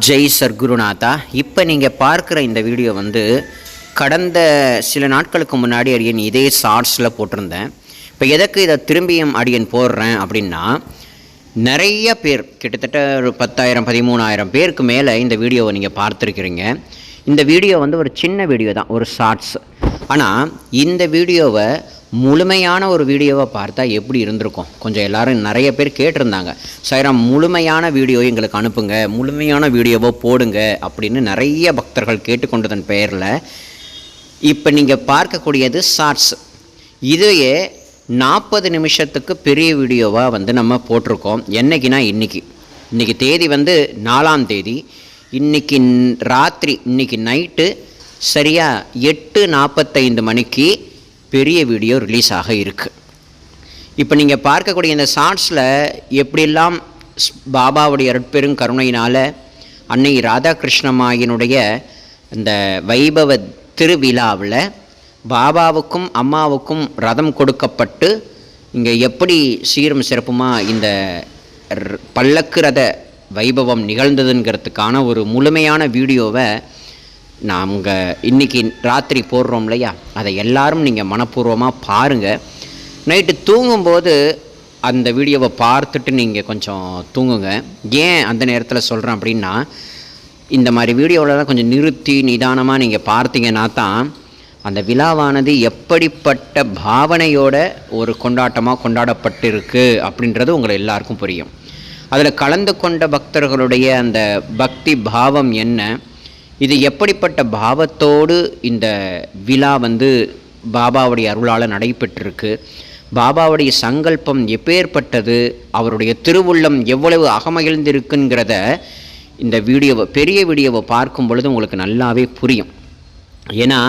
ஜெய் சர்க்குருநாதா. இப்போ நீங்கள் பார்க்குற இந்த வீடியோ கடந்த சில நாட்களுக்கு முன்னாடி அடியன் இதே ஷார்ட்ஸில் போட்டிருந்தேன். இப்போ எதற்கு இதை திரும்பியும் அடியன் போடுறேன் அப்படின்னா, நிறைய பேர் கிட்டத்தட்ட ஒரு 10,000 13,000 பேருக்கு மேலே இந்த வீடியோவை நீங்கள் பார்த்துருக்கிறீங்க. இந்த வீடியோ ஒரு சின்ன வீடியோ தான், ஒரு ஷார்ட்ஸ். ஆனால் இந்த வீடியோவை முழுமையான ஒரு வீடியோவை பார்த்தா எப்படி இருந்திருக்கும்? கொஞ்சம் எல்லோரும் நிறைய பேர் கேட்டிருந்தாங்க, சாய்ராம் முழுமையான வீடியோ எங்களுக்கு அனுப்புங்க, முழுமையான வீடியோவை போடுங்க அப்படின்னு நிறைய பக்தர்கள் கேட்டுக்கொண்டதன் பெயரில் இப்போ நீங்கள் பார்க்கக்கூடியது ஷார்ட்ஸ். இதையே 40 நிமிஷத்துக்கு பெரிய வீடியோவாக நம்ம போட்டிருக்கோம். என்னைக்குன்னா இன்றைக்கி தேதி 4ஆம் தேதி. இன்றைக்கி ராத்திரி, இன்றைக்கி நைட்டு சரியாக 8:45 மணிக்கு பெரிய வீடியோ ரிலீஸ் ஆக இருக்குது. இப்போ நீங்கள் பார்க்கக்கூடிய இந்த ஷார்ட்ஸில் எப்படியெல்லாம் பாபாவுடைய அருட்பெரும் கருணையினால் அன்னை ராதாகிருஷ்ணமாயினுடைய இந்த வைபவ திருவிழாவில் பாபாவுக்கும் அம்மாவுக்கும் ரதம் கொடுக்கப்பட்டு இங்கே எப்படி சீரும் சிறப்புமாக இந்த பல்லக்கு ரத வைபவம் நிகழ்ந்ததுங்கிறதுக்கான ஒரு முழுமையான வீடியோவை நாங்கள் இன்றைக்கி ராத்திரி போடுறோம் இல்லையா, அதை எல்லாரும் நீங்கள் மனப்பூர்வமாக பாருங்கள். நைட்டு தூங்கும்போது அந்த வீடியோவை பார்த்துட்டு நீங்கள் கொஞ்சம் தூங்குங்க. ஏன் அந்த நேரத்தில் சொல்கிறேன் அப்படின்னா, இந்த மாதிரி வீடியோவிலலாம் கொஞ்சம் நிறுத்தி நிதானமாக நீங்கள் பார்த்தீங்கன்னா தான் அந்த விழாவானது எப்படிப்பட்ட பாவனையோட ஒரு கொண்டாட்டமாக கொண்டாடப்பட்டிருக்கு அப்படின்றது உங்களை எல்லாருக்கும் புரியும். அதில் கலந்து கொண்ட பக்தர்களுடைய அந்த பக்தி பாவம் என்ன, இது எப்படிப்பட்ட பாவத்தோடு இந்த விழா பாபாவுடைய அருளால் நடைபெற்றிருக்கு, பாபாவுடைய சங்கல்பம் எப்பேற்பட்டது, அவருடைய திருவுள்ளம் எவ்வளவு அகமகிழ்ந்திருக்குங்கிறத இந்த வீடியோவை, பெரிய வீடியோவை பார்க்கும் பொழுது உங்களுக்கு நல்லாவே புரியும். ஏன்னா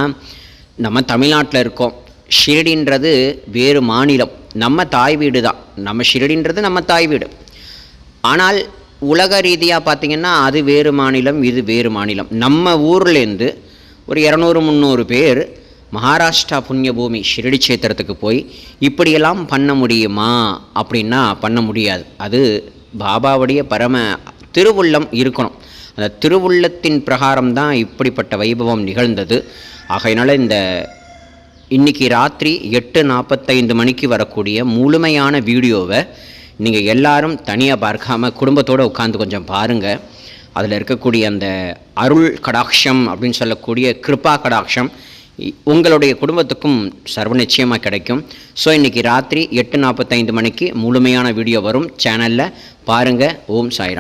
நம்ம தமிழ்நாட்டில் இருக்கோம், ஷிரடின்றது வேறு மாநிலம், நம்ம தாய் வீடு தான். நம்ம ஷிரடின்றது நம்ம தாய் வீடு. ஆனால் உலக ரீதியாக பார்த்திங்கன்னா அது வேறு மாநிலம், இது வேறு மாநிலம். நம்ம ஊர்லேருந்து ஒரு 200-300 பேர் மகாராஷ்டிரா புண்ணிய பூமி ஷிரடி சேத்திரத்துக்கு போய் இப்படியெல்லாம் பண்ண முடியுமா அப்படின்னா பண்ண முடியாது. அது பாபாவுடைய பரம திருவுள்ளம் இருக்கணும். அந்த திருவுள்ளத்தின் பிரகாரம் தான் இப்படிப்பட்ட வைபவம் நிகழ்ந்தது. ஆகையினால இந்த இன்றைக்கி ராத்திரி 8:45 மணிக்கு வரக்கூடிய முழுமையான வீடியோவை நீங்கள் எல்லாரும் தனியாக பார்க்காமல் குடும்பத்தோடு உட்காந்து கொஞ்சம் பாருங்கள். அதில் இருக்கக்கூடிய அந்த அருள் கடாட்சம் அப்படின்னு சொல்லக்கூடிய கிருபா கடாட்சம் உங்களுடைய குடும்பத்துக்கும் சர்வ நிச்சயமாக கிடைக்கும். ஸோ இன்றைக்கி ராத்திரி 8:45 மணிக்கு முழுமையான வீடியோ வரும். சேனலில் பாருங்கள். ஓம் சாய்ராம்.